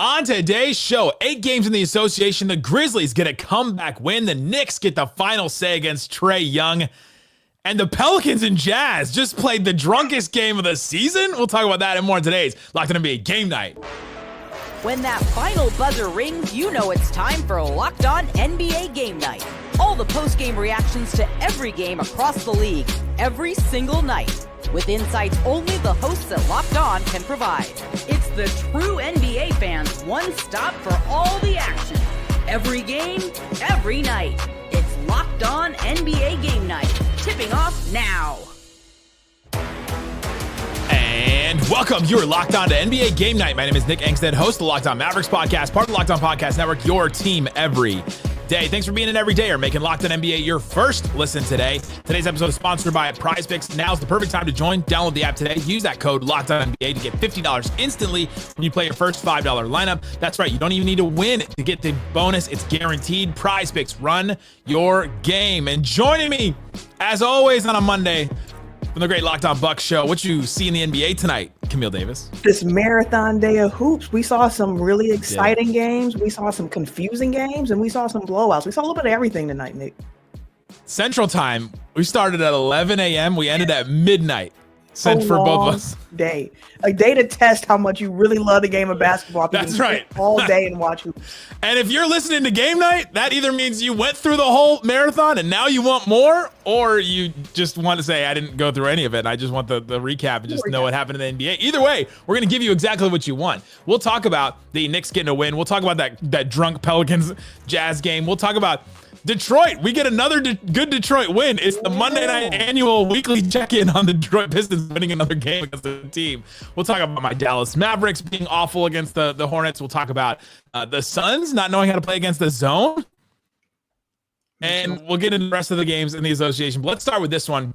On today's show, 8 games in the association. The Grizzlies get a comeback win. The Knicks get the final say against Trae Young. And the Pelicans and Jazz just played the drunkest game of the season. We'll talk about that and more in today's Locked On NBA Game Night. When that final buzzer rings, you know it's time for Locked On NBA Game Night. All the post-game reactions to every game across the league, every single night, with insights only the hosts at Locked On can provide. It's the true NBA fans' one stop for all the action. Every game, every night. It's Locked On NBA Game Night. Tipping off now. And welcome. You're Locked On to NBA Game Night. My name is Nick Angstadt, host of the Locked On Mavericks podcast, part of the Locked On Podcast Network, your team every day. Thanks for being an everyday or making Locked On NBA your first listen today. Today's episode is sponsored by Prize Picks. Now's the perfect time to join. Download the app today. Use that code LOCKEDONNBA to get $50 instantly when you play your first $5 lineup. That's right. You don't even need to win to get the bonus. It's guaranteed. Prize Picks. Run your game. And joining me, as always, on a Monday from the great Locked On Bucks show. What you see in the NBA tonight, Camille Davis? This marathon day of hoops. We saw some really exciting games. We saw some confusing games, and we saw some blowouts. We saw a little bit of everything tonight, Nick. Central Time. We started at 11 a.m. We ended at midnight. Sent for both of us. A day to test how much you really love the game of basketball. That's right. All day and watch hoops. And if you're listening to Game Night, that either means you went through the whole marathon and now you want more, or you just want to say, I didn't go through any of it, and I just want the recap and just know what happened in the NBA. Either way, we're going to give you exactly what you want. We'll talk about the Knicks getting a win. We'll talk about that drunk Pelicans Jazz game. We'll talk about Detroit. We get another good Detroit win. It's the Monday night annual weekly check-in on the Detroit Pistons winning another game against the team. We'll talk about my Dallas Mavericks being awful against the Hornets. We'll talk about the Suns not knowing how to play against the zone. And we'll get into the rest of the games in the association. But let's start with this one.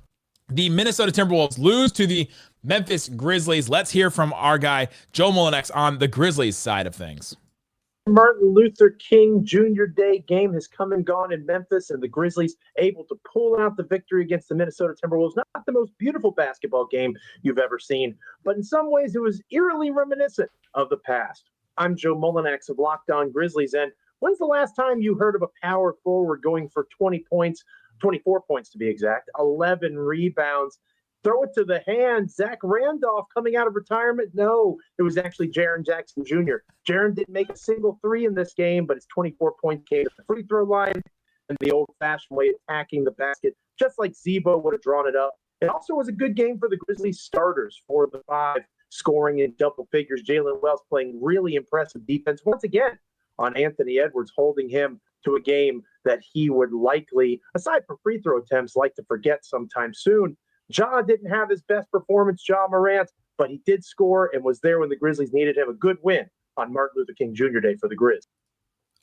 The Minnesota Timberwolves lose to the Memphis Grizzlies. Let's hear from our guy, Joe Molinex, on the Grizzlies side of things. Martin Luther King Jr. Day game has come and gone in Memphis, and the Grizzlies able to pull out the victory against the Minnesota Timberwolves. Not the most beautiful basketball game you've ever seen, but in some ways it was eerily reminiscent of the past. I'm Joe Molinex of Locked On Grizzlies, and when's the last time you heard of a power forward going for 20 points, 24 points to be exact, 11 rebounds? Throw it to the hand. Zach Randolph coming out of retirement? No, it was actually Jaren Jackson Jr. Jaren didn't make a single three in this game, but his 24 points came at the free throw line and the old-fashioned way attacking the basket, just like Zebo would have drawn it up. It also was a good game for the Grizzlies starters, 4 of the 5 scoring in double figures. Jalen Wells playing really impressive defense once again on Anthony Edwards, holding him to a game that he would likely, aside from free throw attempts, like to forget sometime soon. Ja didn't have his best performance, Ja Morant, but he did score and was there when the Grizzlies needed him. A good win on Martin Luther King Jr. Day for the Grizz.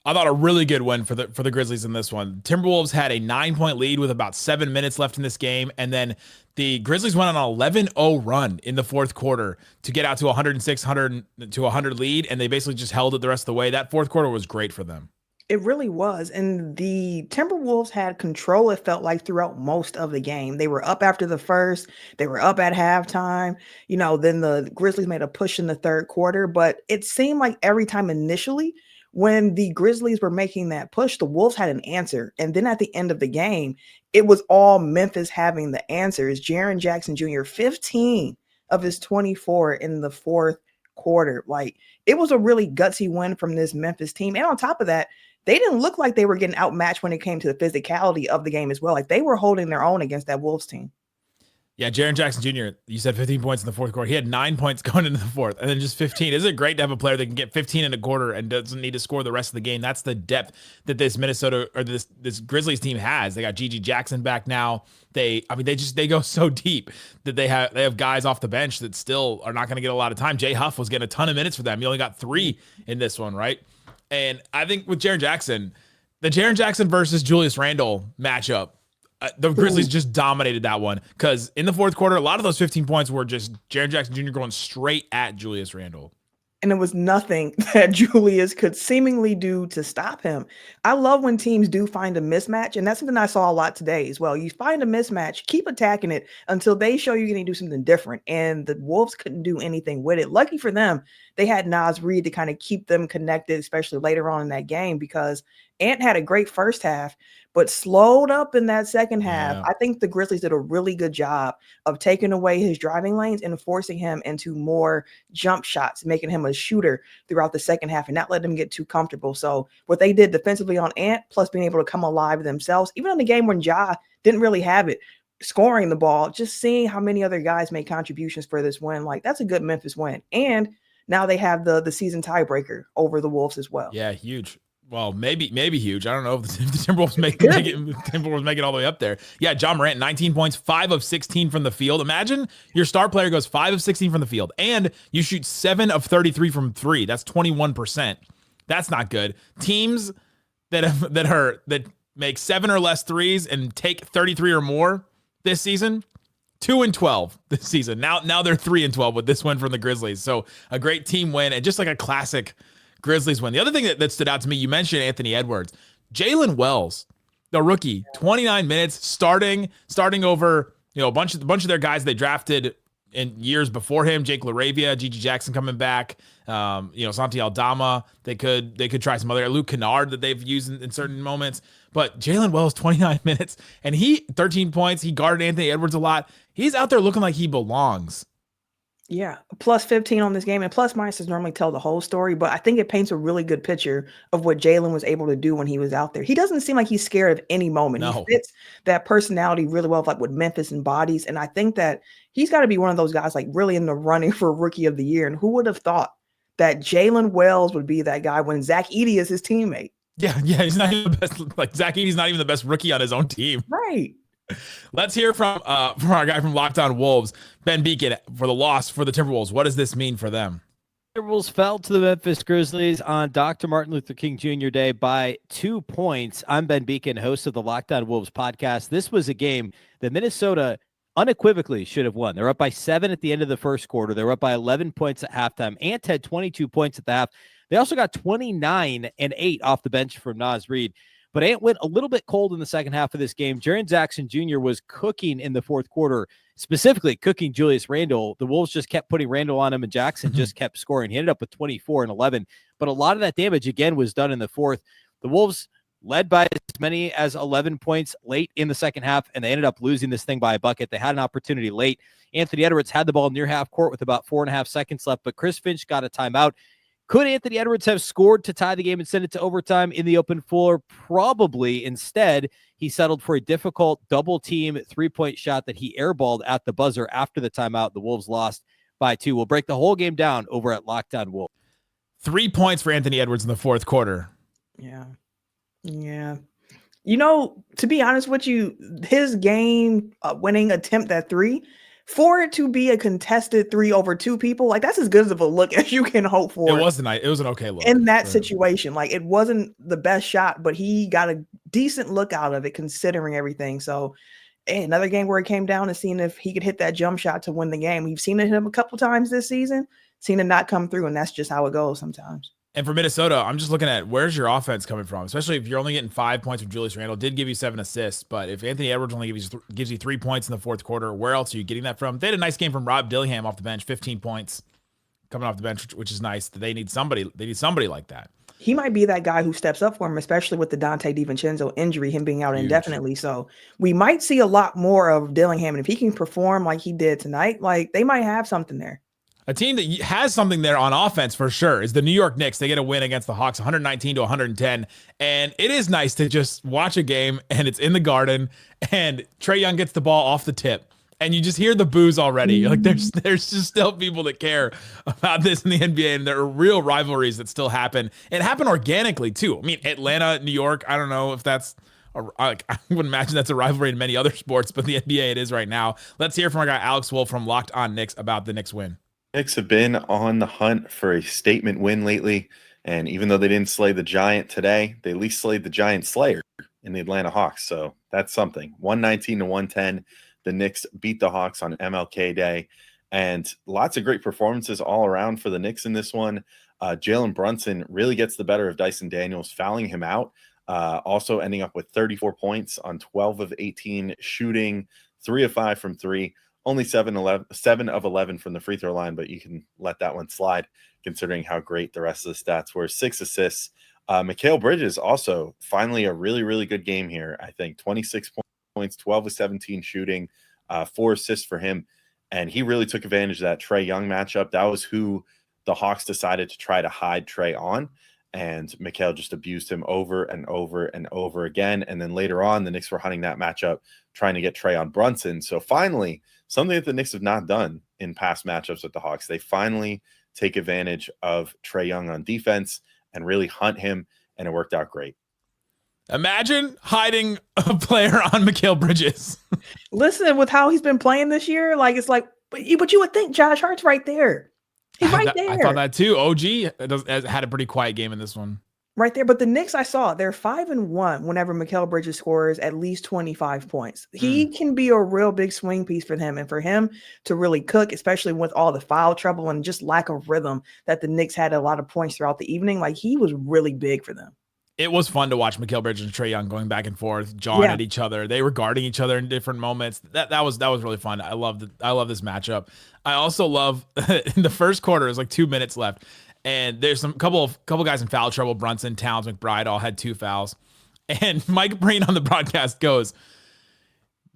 I thought a really good win for the Grizzlies in this one. Timberwolves had a 9-point lead with about 7 minutes left in this game, and then the Grizzlies went on an 11-0 run in the fourth quarter to get out to 100 lead, and they basically just held it the rest of the way. That fourth quarter was great for them. It really was. And the Timberwolves had control, it felt like, throughout most of the game. They were up after the first. They were up at halftime. Then the Grizzlies made a push in the third quarter. But it seemed like every time initially when the Grizzlies were making that push, the Wolves had an answer. And then at the end of the game, it was all Memphis having the answers. Jaren Jackson Jr., 15 of his 24 in the fourth quarter. Like, it was a really gutsy win from this Memphis team. And on top of that, they didn't look like they were getting outmatched when it came to the physicality of the game as well. Like, they were holding their own against that Wolves team. Yeah, Jaren Jackson Jr., you said 15 points in the fourth quarter. He had 9 points going into the fourth, and then just 15. Isn't it great to have a player that can get 15 in a quarter and doesn't need to score the rest of the game? That's the depth that this Minnesota or this Grizzlies team has. They got Gigi Jackson back now. They go so deep that they have guys off the bench that still are not going to get a lot of time. Jay Huff was getting a ton of minutes for them. He only got 3 in this one, right? And I think with Jaren Jackson, the Jaren Jackson versus Julius Randle matchup, the Grizzlies just dominated that one because in the fourth quarter, a lot of those 15 points were just Jaren Jackson Jr. going straight at Julius Randle. and there was nothing that Julius could seemingly do to stop him. I love when teams do find a mismatch, and that's something I saw a lot today as well. You find a mismatch, keep attacking it until they show you're going to do something different, and the Wolves couldn't do anything with it. Lucky for them, they had Naz Reid to kind of keep them connected, especially later on in that game, because Ant had a great first half, but slowed up in that second half. Yeah. I think the Grizzlies did a really good job of taking away his driving lanes and forcing him into more jump shots, making him a shooter throughout the second half and not letting him get too comfortable. So what they did defensively on Ant, plus being able to come alive themselves, even in the game when Ja didn't really have it, scoring the ball, just seeing how many other guys made contributions for this win, like that's a good Memphis win. And now they have the season tiebreaker over the Wolves as well. Yeah, huge. Well, maybe huge. I don't know if the Timberwolves make it all the way up there. Yeah, John Morant, 19 points, 5 of 16 from the field. Imagine your star player goes 5 of 16 from the field, and you shoot 7 of 33 from 3. That's 21%. That's not good. Teams that make 7 or less threes and take 33 or more this season, 2-12 this season. Now they're 3-12 with this win from the Grizzlies. So a great team win and just like a classic Grizzlies win. The other thing that stood out to me, you mentioned Anthony Edwards. Jalen Wells, the rookie, 29 minutes starting over, a bunch of their guys they drafted in years before him. Jake LaRavia, Gigi Jackson coming back, Santi Aldama. They could try some other Luke Kennard that they've used in certain moments. But Jalen Wells, 29 minutes, and he 13 points. He guarded Anthony Edwards a lot. He's out there looking like he belongs. Yeah, plus 15 on this game, and plus minuses normally tell the whole story, but I think it paints a really good picture of what Jalen was able to do when he was out there. He doesn't seem like he's scared of any moment. No. He fits that personality really well, like what Memphis embodies, and I think that he's got to be one of those guys like really in the running for Rookie of the Year. And who would have thought that Jalen Wells would be that guy when Zach Edey is his teammate? Yeah, he's not even the best. Like Zach Edey's not even the best rookie on his own team. Right. Let's hear from our guy from Locked On Wolves, Ben Beacon, for the loss for the Timberwolves. What does this mean for them? Timberwolves fell to the Memphis Grizzlies on Dr. Martin Luther King Jr. Day by 2 points. I'm Ben Beacon, host of the Locked On Wolves podcast. This was a game that Minnesota unequivocally should have won. They're up by 7 at the end of the first quarter. They were up by 11 points at halftime. Ant had 22 points at the half. They also got 29 and 8 off the bench from Naz Reid. But Ant went a little bit cold in the second half of this game. Jaren Jackson Jr. was cooking in the fourth quarter, specifically cooking Julius Randle. The Wolves just kept putting Randle on him, and Jackson just kept scoring. He ended up with 24 and 11. But a lot of that damage, again, was done in the fourth. The Wolves led by as many as 11 points late in the second half, and they ended up losing this thing by a bucket. They had an opportunity late. Anthony Edwards had the ball near half court with about 4.5 seconds left, but Chris Finch got a timeout. Could Anthony Edwards have scored to tie the game and send it to overtime in the open floor? Probably. Instead, he settled for a difficult double-team three-point shot that he airballed at the buzzer after the timeout. The Wolves lost by 2. We'll break the whole game down over at Locked On Wolves. 3 points for Anthony Edwards in the fourth quarter. Yeah. To be honest with you, his game winning attempt at 3, for it to be a contested 3 over 2 people, like that's as good of a look as you can hope for. It was an okay look in that situation. Like it wasn't the best shot, but he got a decent look out of it considering everything. So another game where it came down to seeing if he could hit that jump shot to win the game. We've seen it hit him a couple times this season, seen it not come through, and that's just how it goes sometimes. And for Minnesota, I'm just looking at where's your offense coming from, especially if you're only getting 5 points from Julius Randle. Did give you 7 assists, but if Anthony Edwards only gives you 3 points in the fourth quarter, where else are you getting that from? They had a nice game from Rob Dillingham off the bench, 15 points coming off the bench, which is nice. They need somebody like that. He might be that guy who steps up for him, especially with the Dante DiVincenzo injury, him being out indefinitely. So we might see a lot more of Dillingham, and if he can perform like he did tonight, like they might have something there. A team that has something there on offense for sure is the New York Knicks. They get a win against the Hawks, 119-110. And it is nice to just watch a game and it's in the Garden and Trae Young gets the ball off the tip. And you just hear the boos already. Like there's just still people that care about this in the NBA, and there are real rivalries that still happen. And happen organically too. I mean, Atlanta, New York, I don't know if that's I wouldn't imagine that's a rivalry in many other sports, but the NBA it is right now. Let's hear from our guy Alex Wolf from Locked On Knicks about the Knicks win. Knicks have been on the hunt for a statement win lately, and even though they didn't slay the Giant today, they at least slayed the Giant Slayer in the Atlanta Hawks, so that's something. 119-110, the Knicks beat the Hawks on MLK Day, And lots of great performances all around for the Knicks in this one. Jalen Brunson really gets the better of Dyson Daniels, fouling him out. Also ending up with 34 points on 12 of 18 shooting, 3 of 5 from 3, only 7 of 11 from the free throw line, but you can let that one slide considering how great the rest of the stats were. 6 assists. Mikal Bridges also finally a really, really good game here. I think 26 points, 12 of 17 shooting, 4 assists for him. And he really took advantage of that Trae Young matchup. That was who the Hawks decided to try to hide Trae on. And Mikal just abused him over and over and over again. And then later on, the Knicks were hunting that matchup, trying to get Trae on Brunson. So finally, something that the Knicks have not done in past matchups with the Hawks, they finally take advantage of Trae Young on defense and really hunt him. And it worked out great. Imagine hiding a player on Mikal Bridges. Listen, with how he's been playing this year, like it's like, but you would think Josh Hart's right there. He's right there. I thought that too. OG had a pretty quiet game in this one. Right there. But the Knicks, I saw, they're 5-1 whenever Mikal Bridges scores at least 25 points. He can be a real big swing piece for them. And for him to really cook, especially with all the foul trouble and just lack of rhythm that the Knicks had a lot of points throughout the evening, like he was really big for them. It was fun to watch Mikal Bridges and Trae Young going back and forth, jawing at each other. They were guarding each other in different moments. That was really fun. I love this matchup. I also love in the first quarter, there's like 2 minutes left, and there's some couple guys in foul trouble. Brunson, Towns, McBride all had 2 fouls, and Mike Breen on the broadcast goes,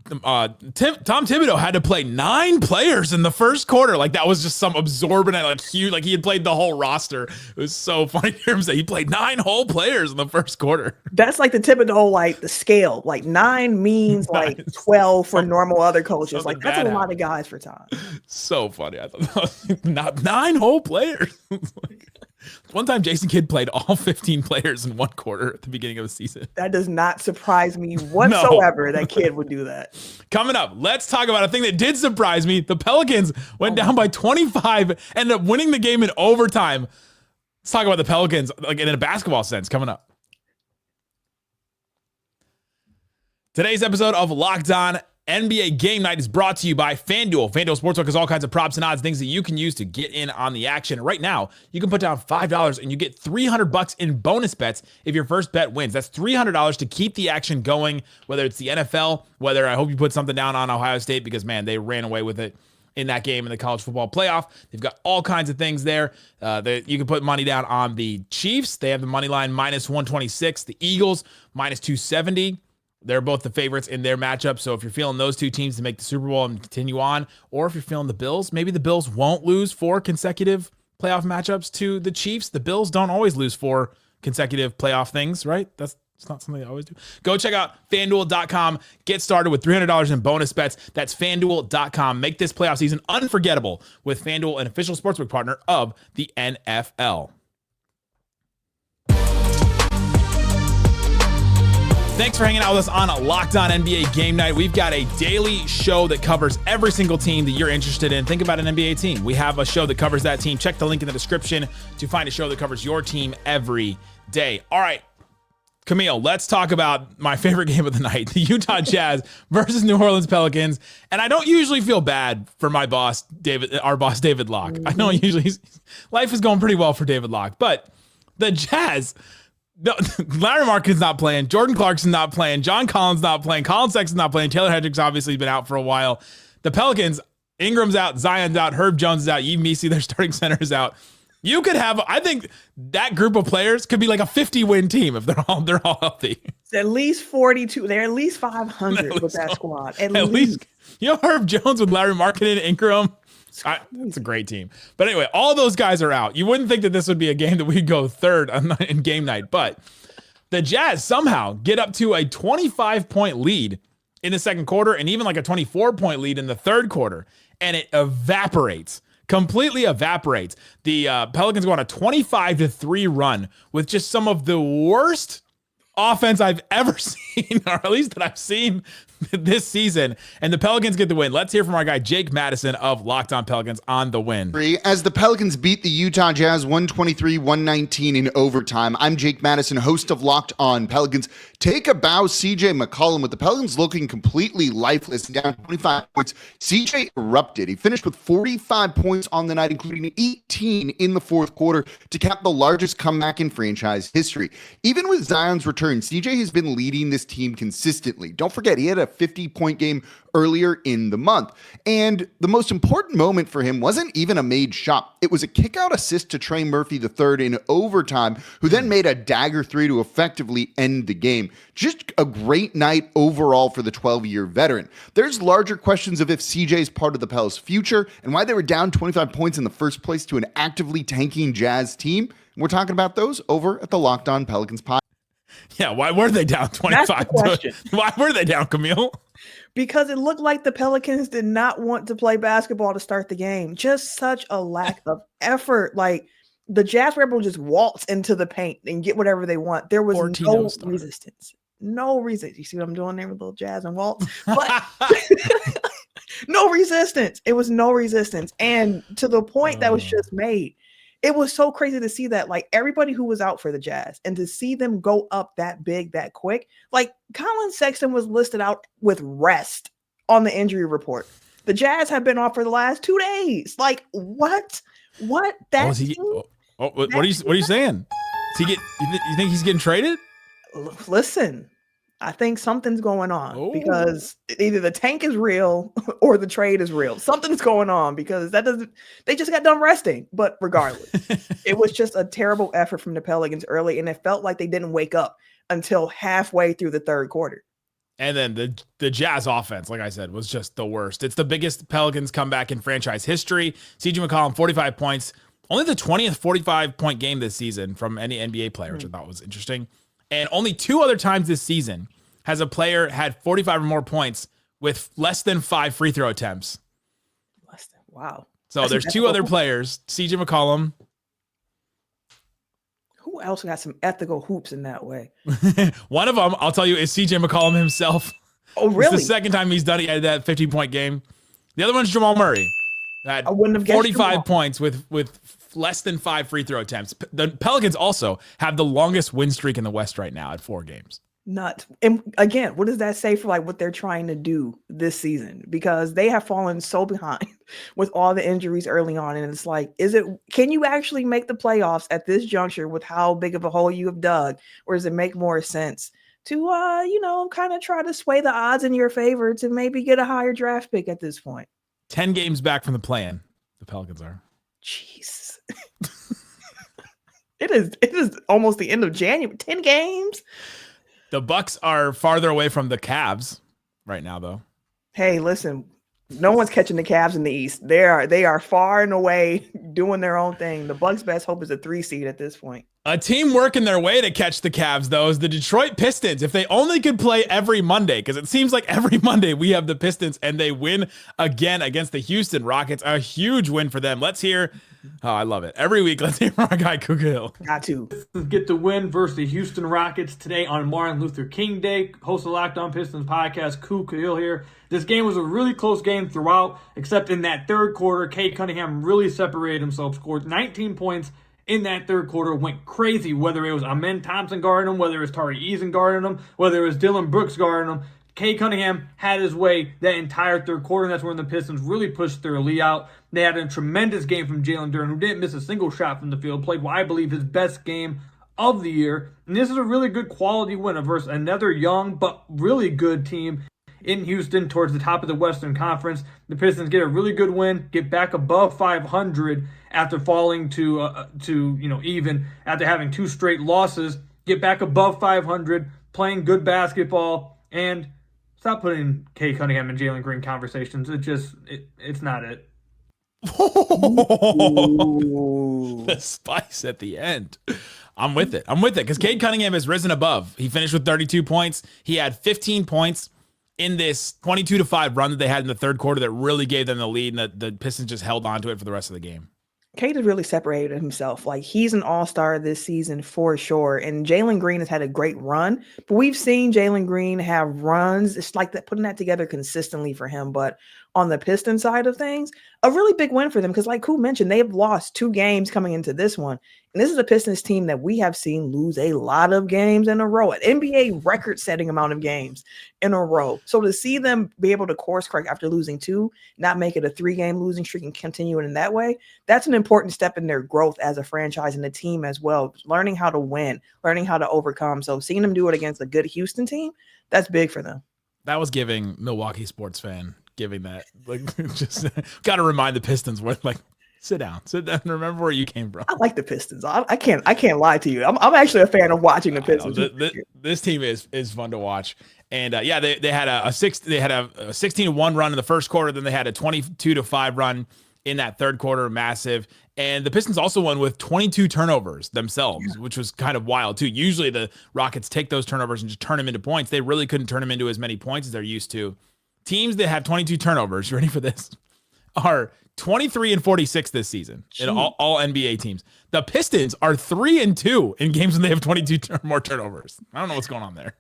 Tom Thibodeau had to play 9 players in the first quarter. Like that was just some absorbent, like huge, like he had played the whole roster. It was so funny to hear him say he played 9 whole players in the first quarter. That's like the Thibodeau, like the scale. Like 9 means like 12 for normal other coaches. Like that's a lot of guys for Tom. So funny. I thought that was not 9 whole players. One time Jason Kidd played all 15 players in one quarter at the beginning of the season. That does not surprise me whatsoever that Kidd would do that. Coming up, let's talk about a thing that did surprise me. The Pelicans went down by 25, ended up winning the game in overtime. Let's talk about the Pelicans like in a basketball sense coming up. Today's episode of Locked On NBA Game Night is brought to you by FanDuel. FanDuel Sportsbook has all kinds of props and odds, things that you can use to get in on the action. Right now, you can put down $5 and you get $300 in bonus bets if your first bet wins. That's $300 to keep the action going, whether it's the NFL, whether I hope you put something down on Ohio State because, man, they ran away with it in that game in the college football playoff. They've got all kinds of things there. You can put money down on the Chiefs. They have the money line -126. The Eagles -270. They're both the favorites in their matchup. So if you're feeling those two teams to make the Super Bowl and continue on, or if you're feeling the Bills, maybe the Bills won't lose 4 consecutive playoff matchups to the Chiefs. The Bills don't always lose 4 consecutive playoff things, right? It's not something they always do. Go check out FanDuel.com. Get started with $300 in bonus bets. That's FanDuel.com. Make this playoff season unforgettable with FanDuel, an official sportsbook partner of the NFL. Thanks for hanging out with us on Locked On NBA Game Night. We've got a daily show that covers every single team that you're interested in. Think about an NBA team. We have a show that covers that team. Check the link in the description to find a show that covers your team every day. All right, Camille, let's talk about my favorite game of the night, the Utah Jazz versus New Orleans Pelicans. And I don't usually feel bad for our boss, David Locke. I don't usually, life is going pretty well for David Locke, but the Jazz, Larry Markkinen's not playing. Jordan Clarkson's not playing. John Collins not playing. Colin Sexton's not playing. Taylor Hendricks obviously has been out for a while. The Pelicans, Ingram's out. Zion's out. Herb Jones is out. Yves Missi, their starting center, is out. You could have, I think that group of players could be like a 50-win team if they're all healthy. It's at least 42. They're at least 500 with that squad. At least. You know, Herb Jones with Larry Markkinen, Ingram. It's a great team. But anyway, all those guys are out. You wouldn't think that this would be a game that we'd go third in game night, but the Jazz somehow get up to a 25-point lead in the second quarter and even like a 24-point lead in the third quarter, and it evaporates. Completely evaporates. The Pelicans go on a 25-3 run with just some of the worst offense I've ever seen, or at least that I've seen this season. And the Pelicans get the win. Let's hear from our guy, Jake Madison of Locked On Pelicans on the win. As the Pelicans beat the Utah Jazz 123-119 in overtime, I'm Jake Madison, host of Locked On Pelicans. Take a bow, CJ McCollum, with the Pelicans looking completely lifeless, down 25 points. CJ erupted. He finished with 45 points on the night, including 18 in the fourth quarter to cap the largest comeback in franchise history. Even with Zion's return, CJ has been leading this team consistently. Don't forget, he had a 50-point game earlier in the month. And the most important moment for him wasn't even a made shot. It was a kick-out assist to Trey Murphy III in overtime, who then made a dagger three to effectively end the game. Just a great night overall for the 12-year veteran. There's larger questions of if CJ is part of the Pels' future and why they were down 25 points in the first place to an actively tanking Jazz team. We're talking about those over at the Locked On Pelicans podcast. Yeah, why were they down 25? That's the question. Why were they down, Camille? Because it looked like the Pelicans did not want to play basketball to start the game. Just such a lack of effort. Like, the Jazz were able to just waltz into the paint and get whatever they want. There was no resistance. No reason. You see what I'm doing there with little Jazz and waltz? But no resistance. It was no resistance. And to the point that was just made, it was so crazy to see that, like, everybody who was out for the Jazz and to see them go up that big, that quick. Like, Colin Sexton was listed out with rest on the injury report. The Jazz have been off for the last 2 days. Like, what? What? What are you saying? You think he's getting traded? Listen, I think something's going on because either the tank is real or the trade is real. Something's going on because they just got done resting. But regardless, it was just a terrible effort from the Pelicans early, and it felt like they didn't wake up until halfway through the third quarter. And then the Jazz offense, like I said, was just the worst. It's the biggest Pelicans comeback in franchise history. CJ McCollum, 45 points. Only the 20th 45-point game this season from any NBA player, which I thought was interesting. And only 2 other times this season has a player had 45 or more points with less than 5 free throw attempts. Wow. So there's 2 other players, CJ McCollum. Who else got some ethical hoops in that way? One of them, I'll tell you, is CJ McCollum himself. Oh, really? It's the second time he's done it. He had that 50-point game. The other one's Jamal Murray. Had I wouldn't have guessed 45 points with less than 5 free throw attempts. The Pelicans also have the longest win streak in the West right now at 4 games. Nuts. And again, what does that say for like what they're trying to do this season? Because they have fallen so behind with all the injuries early on. And it's like, can you actually make the playoffs at this juncture with how big of a hole you have dug? Or does it make more sense to, kind of try to sway the odds in your favor to maybe get a higher draft pick at this point? 10 games back from the play-in, the Pelicans are. Jeez. It is almost the end of January. 10 games. The Bucks are farther away from the Cavs right now, though. Hey, listen, no one's catching the Cavs in the East. They are far and away doing their own thing. The Bucks' best hope is a 3 seed at this point. A team working their way to catch the Cavs, though, is the Detroit Pistons. If they only could play every Monday, because it seems like every Monday we have the Pistons, and they win again against the Houston Rockets. A huge win for them. Let's hear. Oh, I love it. Every week, let's hear from our guy, Kuka Hill. Got to. Get the win versus the Houston Rockets today on Martin Luther King Day. Host of Locked On Pistons podcast, Kuka Hill here. This game was a really close game throughout, except in that third quarter, Cade Cunningham really separated himself, scored 19 points in that third quarter, went crazy, whether it was Amen Thompson guarding him, whether it was Tari Eason guarding him, whether it was Dylan Brooks guarding him. Cade Cunningham had his way that entire third quarter, and that's when the Pistons really pushed their lead out. They had a tremendous game from Jalen Duren, who didn't miss a single shot from the field, played what I believe his best game of the year. And this is a really good quality win versus another young but really good team in Houston towards the top of the Western Conference. The Pistons get a really good win, get back above 500 after falling to even after having 2 straight losses, get back above 500, playing good basketball, and stop putting Cade Cunningham and Jalen Green conversations. It's not it. The spice at the end. I'm with it because Cade Cunningham has risen above. He finished with 32 points. He had 15 points in this 22-5 run that they had in the third quarter that really gave them the lead, and the Pistons just held on to it for the rest of the game. Cade has really separated himself. Like, he's an all-star this season for sure. And Jalen Green has had a great run, but we've seen Jalen Green have runs. It's like that, putting that together consistently for him. But on the Pistons side of things, a really big win for them because, like Koo mentioned, they have lost 2 games coming into this one. And this is a Pistons team that we have seen lose a lot of games in a row, an NBA record-setting amount of games in a row. So to see them be able to course correct after losing 2, not make it a 3-game losing streak and continue it in that way, that's an important step in their growth as a franchise and a team as well, learning how to win, learning how to overcome. So seeing them do it against a good Houston team, that's big for them. That was giving Milwaukee sports fan giving that. Like, just got to remind the Pistons what, like, sit down, remember where you came from. I like the Pistons. I can't lie to you. I'm actually a fan of watching the Pistons. This team is fun to watch. And they had a 16-1 run in the first quarter. Then they had a 22-5 run in that third quarter, massive. And the Pistons also won with 22 turnovers themselves, which was kind of wild too. Usually the Rockets take those turnovers and just turn them into points. They really couldn't turn them into as many points as they're used to. Teams that have 22 turnovers, you ready for this, are 23-46 this season in all NBA teams. The Pistons are 3-2 in games when they have 22 or more turnovers. I don't know what's going on there.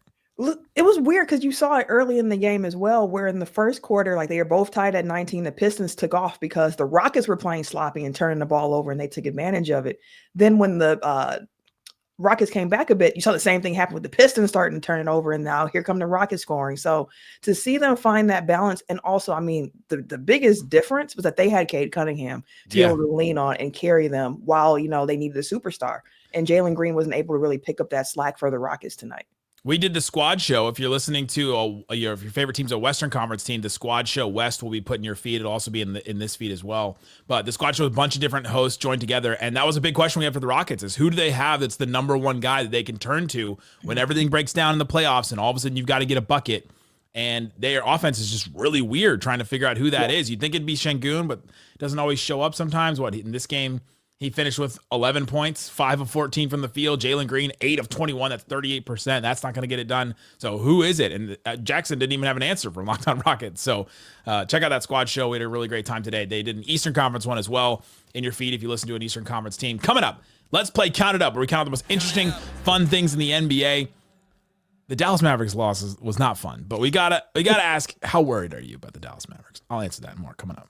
It was weird because you saw it early in the game as well, where in the first quarter, like, they were both tied at 19. The Pistons took off because the Rockets were playing sloppy and turning the ball over, and they took advantage of it. Then when the Rockets came back a bit, you saw the same thing happen with the Pistons starting to turn it over, and now here come the Rockets scoring. So to see them find that balance, and also, I mean, the biggest difference was that they had Cade Cunningham to be able to lean on and carry them while, they needed a superstar. And Jalen Green wasn't able to really pick up that slack for the Rockets tonight. We did the squad show. If you're listening to if your favorite team's a Western Conference team, the squad show West will be put in your feed. It'll also be in this feed as well. But the squad show, a bunch of different hosts joined together, and that was a big question we have for the Rockets: is who do they have that's the number one guy that they can turn to when everything breaks down in the playoffs, and all of a sudden you've got to get a bucket, and their offense is just really weird trying to figure out who that is. You'd think it'd be Şengün, but it doesn't always show up sometimes. In this game, he finished with 11 points, 5 of 14 from the field. Jalen Green, 8 of 21. That's 38%. That's not going to get it done. So who is it? And Jackson didn't even have an answer from Locked On Rockets. So check out that squad show. We had a really great time today. They did an Eastern Conference one as well in your feed if you listen to an Eastern Conference team. Coming up, let's play Count It Up, where we count the most interesting, fun things in the NBA. The Dallas Mavericks loss was not fun, but we gotta ask, how worried are you about the Dallas Mavericks? I'll answer that and more coming up.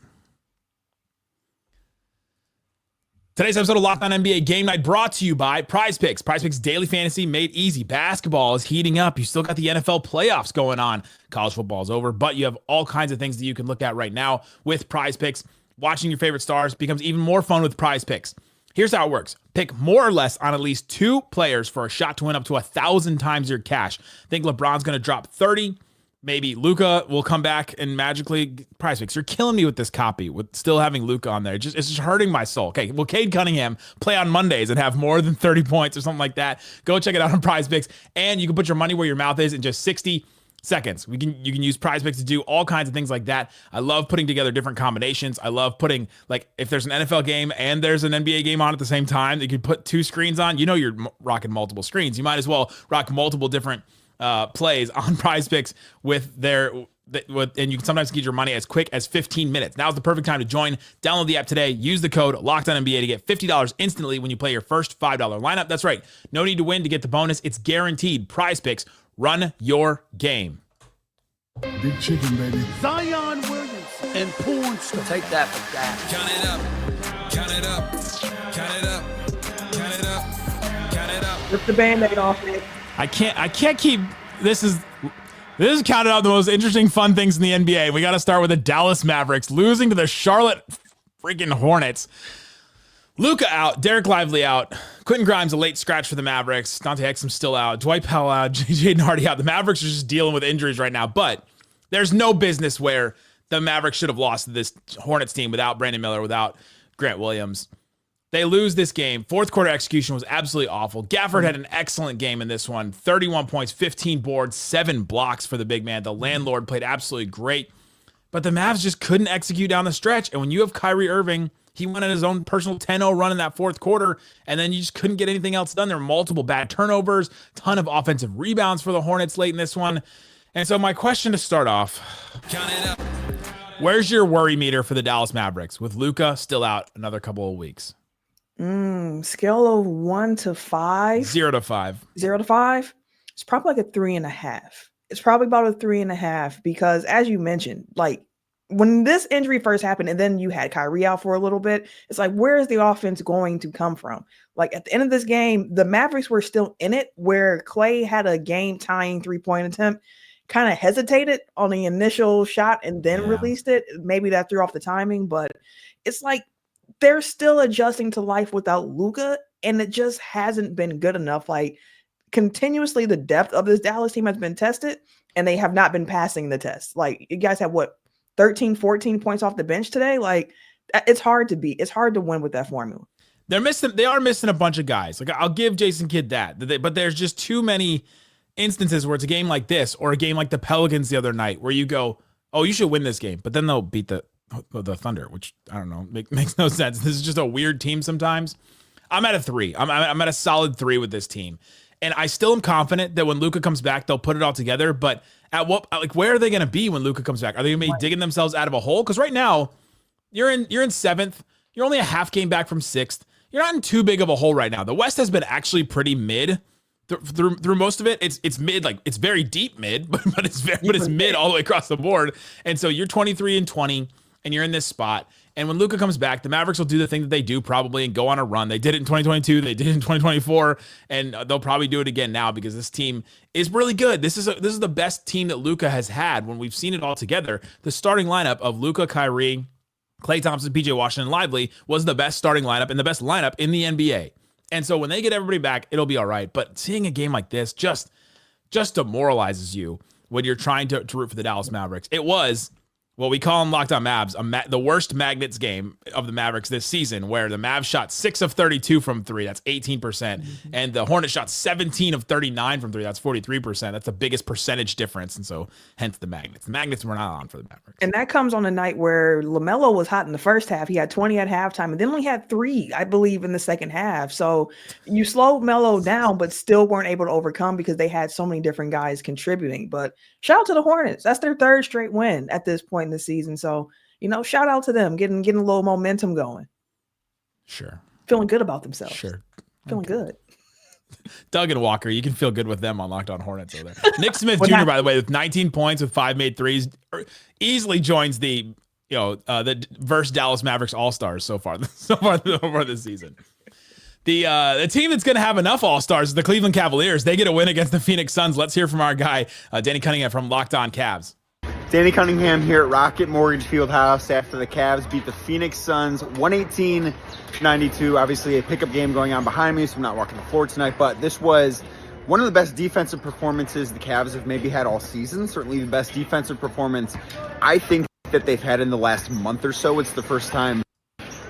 Today's episode of Locked On NBA Game Night brought to you by Prize Picks. Prize Picks daily fantasy made easy. Basketball is heating up. You still got the NFL playoffs going on. College football is over, but you have all kinds of things that you can look at right now with Prize Picks. Watching your favorite stars becomes even more fun with Prize Picks. Here's how it works. Pick more or less on at least 2 players for a shot to win up to 1,000 times your cash. Think LeBron's going to drop 30. Maybe Luka will come back and magically Prize Picks. You're killing me with this copy, with still having Luka on there. It's just hurting my soul. Okay, will Cade Cunningham play on Mondays and have more than 30 points or something like that? Go check it out on Prize Picks. And you can put your money where your mouth is in just 60 seconds. You can use Prize Picks to do all kinds of things like that. I love putting together different combinations. I love putting, like, if there's an NFL game and there's an NBA game on at the same time, you can put 2 screens on. You're rocking multiple screens. You might as well rock multiple different plays on Prize Picks and you can sometimes get your money as quick as 15 minutes. Now's the perfect time to join. Download the app today. Use the code LOCKEDONNBA to get $50 instantly when you play your first $5 lineup. That's right. No need to win to get the bonus. It's guaranteed. Prize Picks. Run your game. Big chicken, baby. Zion Williamson and porn star. Take that for that. Count it up. Count it up. Count it up. Count it up. Count it up. Rip the Band-Aid off it. I can't keep this is counted out the most interesting fun things in the NBA. We got to start with the Dallas Mavericks losing to the Charlotte freaking Hornets. Luka out, Derek Lively out, Quentin Grimes a late scratch for the Mavericks, Dante Exum still out, Dwight Powell out, Jaden Hardy out. The Mavericks are just dealing with injuries right now, but there's no business where the Mavericks should have lost to this Hornets team without Brandon Miller, without Grant Williams. They lose this game. Fourth quarter execution was absolutely awful. Gafford had an excellent game in this one. 31 points, 15 boards, 7 blocks for the big man. The landlord played absolutely great. But the Mavs just couldn't execute down the stretch. And when you have Kyrie Irving, he went on his own personal 10-0 run in that fourth quarter, and then you just couldn't get anything else done. There were multiple bad turnovers, ton of offensive rebounds for the Hornets late in this one. And so my question to start off, count it up. Where's your worry meter for the Dallas Mavericks with Luka still out another couple of weeks? Scale of 1 to 5. 0 to 5. 0 to 5. It's probably like a 3.5. It's probably about a 3.5 because, as you mentioned, like when this injury first happened, and then you had Kyrie out for a little bit, it's like, where is the offense going to come from? Like at the end of this game, the Mavericks were still in it, where Clay had a game-tying 3-point attempt, kind of hesitated on the initial shot and then released it. Maybe that threw off the timing, but it's like they're still adjusting to life without Luka, and it just hasn't been good enough. Like continuously, the depth of this Dallas team has been tested, and they have not been passing the test. Like you guys have 13, 14 points off the bench today. Like it's hard to beat. It's hard to win with that formula. They are missing a bunch of guys. Like I'll give Jason Kidd that, but there's just too many instances where it's a game like this or a game like the Pelicans the other night where you go, oh, you should win this game, but then they'll beat the Thunder, which I don't know, makes no sense. This is just a weird team sometimes. I'm at a 3. I'm at a solid 3 with this team. And I still am confident that when Luka comes back, they'll put it all together. But where are they going to be when Luka comes back? Are they going to be digging themselves out of a hole? Because right now, you're in 7th. You're only a half game back from 6th. You're not in too big of a hole right now. The West has been actually pretty mid through most of it. It's mid, like it's very deep mid, but it's mid all the way across the board. And so you're 23-20, and you're in this spot. And when Luka comes back, the Mavericks will do the thing that they do probably and go on a run. They did it in 2022. They did it in 2024, and they'll probably do it again now because this team is really good. This is the best team that Luka has had when we've seen it all together. The starting lineup of Luka, Kyrie, Klay Thompson, PJ Washington, and Lively was the best starting lineup and the best lineup in the NBA. And so when they get everybody back, it'll be all right. But seeing a game like this just demoralizes you when you're trying to root for the Dallas Mavericks. It was what we call in Locked On Mavs, the worst Magnets game of the Mavericks this season, where the Mavs shot 6 of 32 from 3. That's 18%. And the Hornets shot 17 of 39 from 3. That's 43%. That's the biggest percentage difference. And so hence the Magnets. The Magnets were not on for the Mavericks. And that comes on a night where LaMelo was hot in the first half. He had 20 at halftime and then only had 3, I believe, in the second half. So you slowed Melo down, but still weren't able to overcome because they had so many different guys contributing. But shout out to the Hornets. That's their 3rd straight win at this point in the season. So, shout out to them, getting a little momentum going. Sure. Feeling good about themselves. Sure. Feeling good. Doug and Walker, you can feel good with them on Locked On Hornets over there. Nick Smith Jr., by the way, with 19 points with 5 made threes, easily joins the versus Dallas Mavericks All-Stars so far this season. The team that's going to have enough All-Stars is the Cleveland Cavaliers. They get a win against the Phoenix Suns. Let's hear from our guy, Danny Cunningham from Locked On Cavs. Danny Cunningham here at Rocket Mortgage Fieldhouse after the Cavs beat the Phoenix Suns 118-92. Obviously a pickup game going on behind me, so I'm not walking the floor tonight, but this was one of the best defensive performances the Cavs have maybe had all season. Certainly the best defensive performance I think that they've had in the last month or so. It's the first time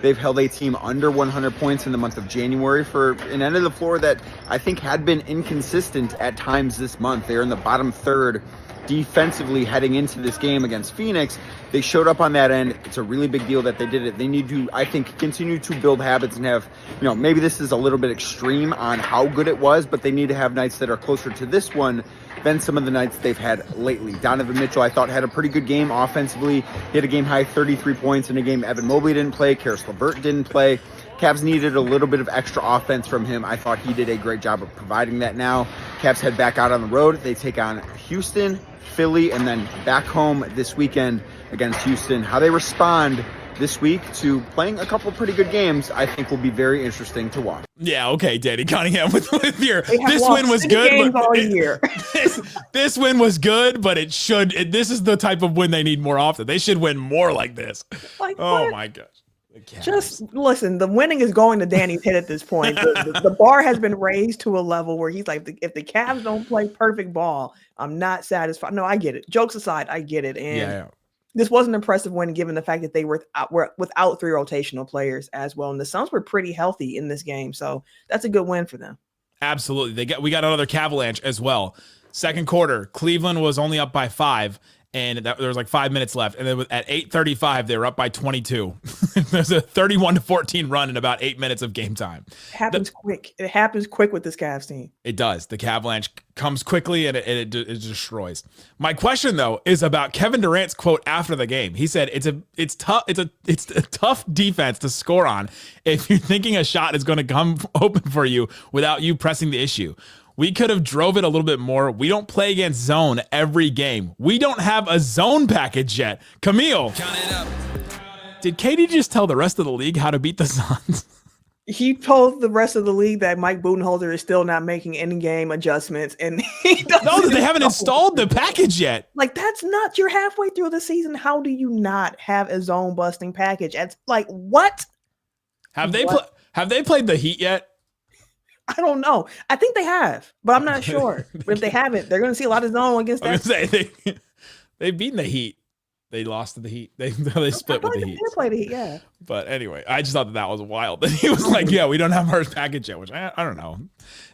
they've held a team under 100 points in the month of January for an end of the floor that I think had been inconsistent at times this month. They're in the bottom third defensively heading into this game against Phoenix. They showed up on that end. It's a really big deal that they did it. They need to, I think, continue to build habits and have, maybe this is a little bit extreme on how good it was, but they need to have nights that are closer to this one than some of the nights they've had lately. Donovan Mitchell, I thought, had a pretty good game offensively. He had a game-high 33 points in a game Evan Mobley didn't play, Karis LeVert didn't play. Cavs needed a little bit of extra offense from him. I thought he did a great job of providing that now. Cavs head back out on the road. They take on Houston, Philly, and then back home this weekend against Houston. How they respond this week to playing a couple pretty good games, I think will be very interesting to watch. Yeah, okay, Danny Cunningham with your this win was good. But all year. This win was good, but this is the type of win they need more often. They should win more like this. Oh my gosh. Just listen, the winning is going to Danny's head at this point. The bar has been raised to a level where he's like, if the Cavs don't play perfect ball, I'm not satisfied. No, I get it. Jokes aside, I get it. And this was an impressive win given the fact that they were without 3 rotational players as well. And the Suns were pretty healthy in this game. So that's a good win for them. Absolutely. We got another Cavalanche as well. Second quarter, Cleveland was only up by 5. and there was like 5 minutes left. And then at 8:35, they were up by 22. There's a 31-14 run in about 8 minutes of game time. It happens quick. It happens quick with this Cavs team. It does. The Avalanche comes quickly and it destroys. My question though is about Kevin Durant's quote after the game. He said it's a tough defense to score on if you're thinking a shot is going to come open for you without you pressing the issue. We could have drove it a little bit more. We don't play against zone every game. We don't have a zone package yet. Camille, did KD just tell the rest of the league how to beat the Suns? He told the rest of the league that Mike Budenholzer is still not making any game adjustments, and they haven't installed the package yet. Like, that's not, you're halfway through the season. How do you not have a zone busting package? It's like, what? Have they played the Heat yet? I don't know. I think they have, but I'm not sure. But if they haven't, they're going to see a lot of zone against that. They've beaten the Heat. They lost to the Heat. They split with the Heat. They played the Heat, yeah. But anyway, I just thought that was wild. He was like, yeah, we don't have our package yet, which I don't know.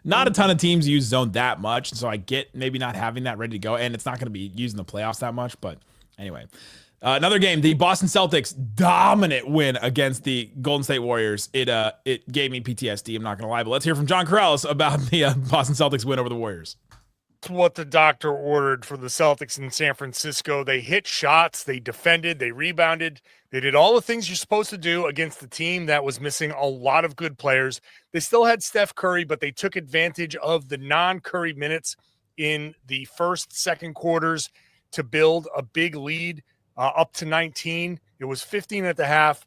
Not a ton of teams use zone that much, so I get maybe not having that ready to go, and it's not going to be used in the playoffs that much. But anyway, another game, the Boston Celtics dominant win against the Golden State Warriors. It gave me PTSD, I'm not going to lie. But let's hear from John Corrales about the Boston Celtics win over the Warriors. What the doctor ordered for the Celtics in San Francisco. They hit shots, they defended, they rebounded. They did all the things you're supposed to do against the team that was missing a lot of good players. They still had Steph Curry, but they took advantage of the non-Curry minutes in the first, second quarters to build a big lead up to 19. It was 15 at the half.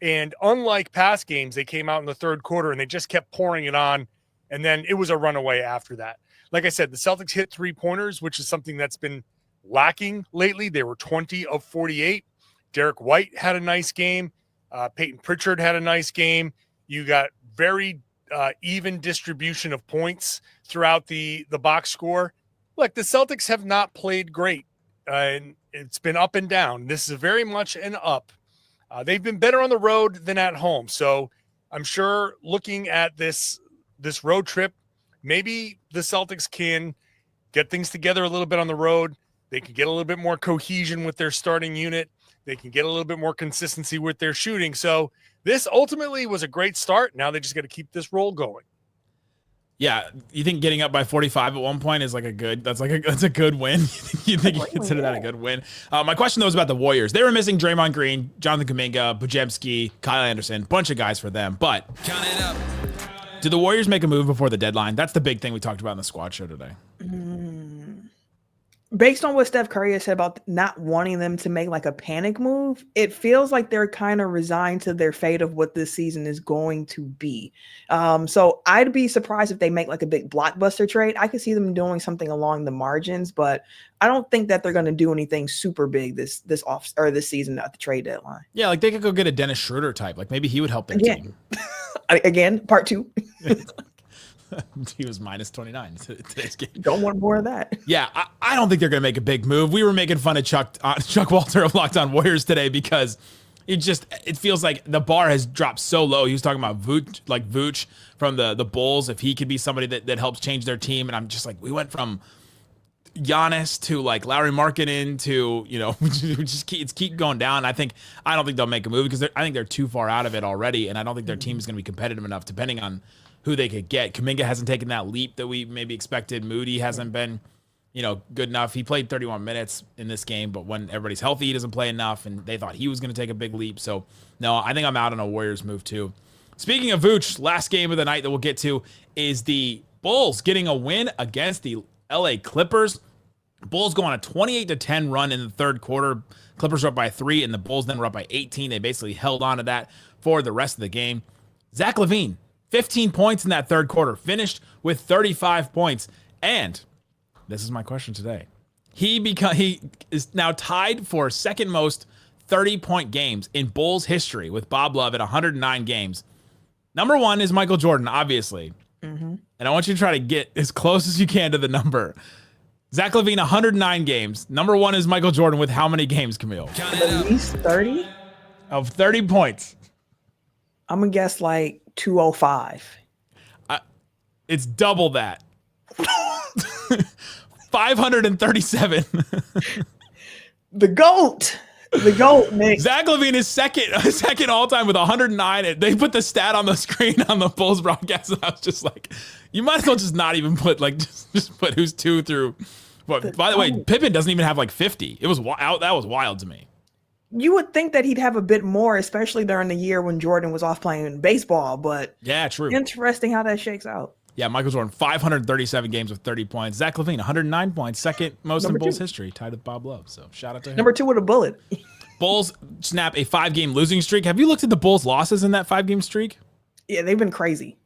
And unlike past games, they came out in the third quarter and they just kept pouring it on. And then it was a runaway after that. Like I said, the Celtics hit 3-pointers, which is something that's been lacking lately. They were 20 of 48. Derek White had a nice game. Peyton Pritchard had a nice game. You got very even distribution of points throughout the box score. Look, the Celtics have not played great, and it's been up and down. This is very much an up. They've been better on the road than at home. So I'm sure looking at this road trip, maybe the Celtics can get things together a little bit on the road. They can get a little bit more cohesion with their starting unit. They can get a little bit more consistency with their shooting. So this ultimately was a great start. Now they just got to keep this roll going. Yeah, you think getting up by 45 at one point is that's a good win? You think you consider that a good win? My question though is about the Warriors. They were missing Draymond Green, Jonathan Kuminga, Podziemski, Kyle Anderson, bunch of guys for them. But count it up. Do the Warriors make a move before the deadline? That's the big thing we talked about in the squad show today. Based on what Steph Curry has said about not wanting them to make like a panic move, it feels like they're kind of resigned to their fate of what this season is going to be. So I'd be surprised if they make like a big blockbuster trade. I could see them doing something along the margins, but I don't think that they're going to do anything super big this season at the trade deadline. Yeah, like they could go get a Dennis Schroeder type. Like maybe he would help their team. Again, part two. He was minus 29 today's game. Don't want more of that. Yeah, I don't think they're going to make a big move. We were making fun of Chuck Walter of Locked On Warriors today because it feels like the bar has dropped so low. He was talking about Vooch from the Bulls, if he could be somebody that helps change their team. And I'm just like, we went from Giannis to like Larry Markkinen to, it's keep going down. I don't think they'll make a move because I think they're too far out of it already. And I don't think their team is going to be competitive enough depending on who they could get. Kuminga hasn't taken that leap that we maybe expected. Moody hasn't been, good enough. He played 31 minutes in this game, but when everybody's healthy, he doesn't play enough, and they thought he was going to take a big leap. So, no, I think I'm out on a Warriors move too. Speaking of Vooch, last game of the night that we'll get to is the Bulls getting a win against the LA Clippers. Bulls go on a 28-10 run in the third quarter. Clippers are up by 3, and the Bulls then were up by 18. They basically held on to that for the rest of the game. Zach LaVine, 15 points in that third quarter, finished with 35 points. And this is my question today. He is now tied for second most 30-point games in Bulls history with Bob Love at 109 games. Number one is Michael Jordan, obviously. Mm-hmm. And I want you to try to get as close as you can to the number. Zach LaVine, 109 games. Number one is Michael Jordan with how many games, Camille? At least 30? Of 30 points. I'm going to guess like 205. It's double that. 537. The GOAT. The GOAT, Nick. Zach LaVine is second all time with 109. They put the stat on the screen on the Bulls broadcast, and I was just like, you might as well just not even put just put who's 2 through. But by the way, Pippen doesn't even have 50. It was that was wild to me. You would think that he'd have a bit more, especially during the year when Jordan was off playing baseball. But yeah, true. Interesting how that shakes out. Yeah, Michael Jordan, 537 games with 30 points. Zach LaVine, 109 points, second most in Bulls history, tied with Bob Love. So shout out to him. Number 2 with a bullet. Bulls snap a 5-game losing streak. Have you looked at the Bulls' losses in that 5-game streak? Yeah, they've been crazy.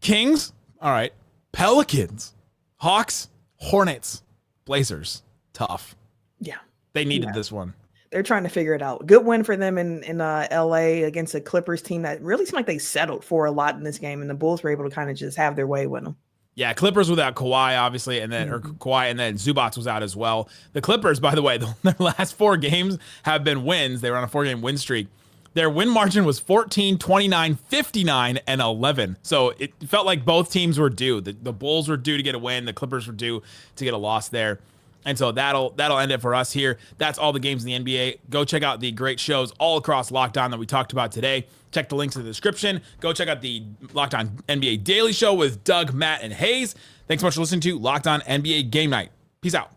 Kings, all right. Pelicans, Hawks, Hornets, Blazers, tough. Yeah. They needed this one. They're trying to figure it out. Good win for them in LA against a Clippers team that really seemed like they settled for a lot in this game, and the Bulls were able to kind of just have their way with them. Yeah, Clippers without Kawhi, obviously, and then Kawhi, and then Zubats was out as well. The Clippers, by the way, their last 4 games have been wins. They were on a 4-game win streak. Their win margin was 14, 29, 59, and 11. So it felt like both teams were due. The Bulls were due to get a win. The Clippers were due to get a loss there. And so that'll end it for us here. That's all the games in the NBA. Go check out the great shows all across Locked On that we talked about today. Check the links in the description. Go check out the Locked On NBA Daily Show with Doug, Matt, and Hayes. Thanks so much for listening to Locked On NBA Game Night. Peace out.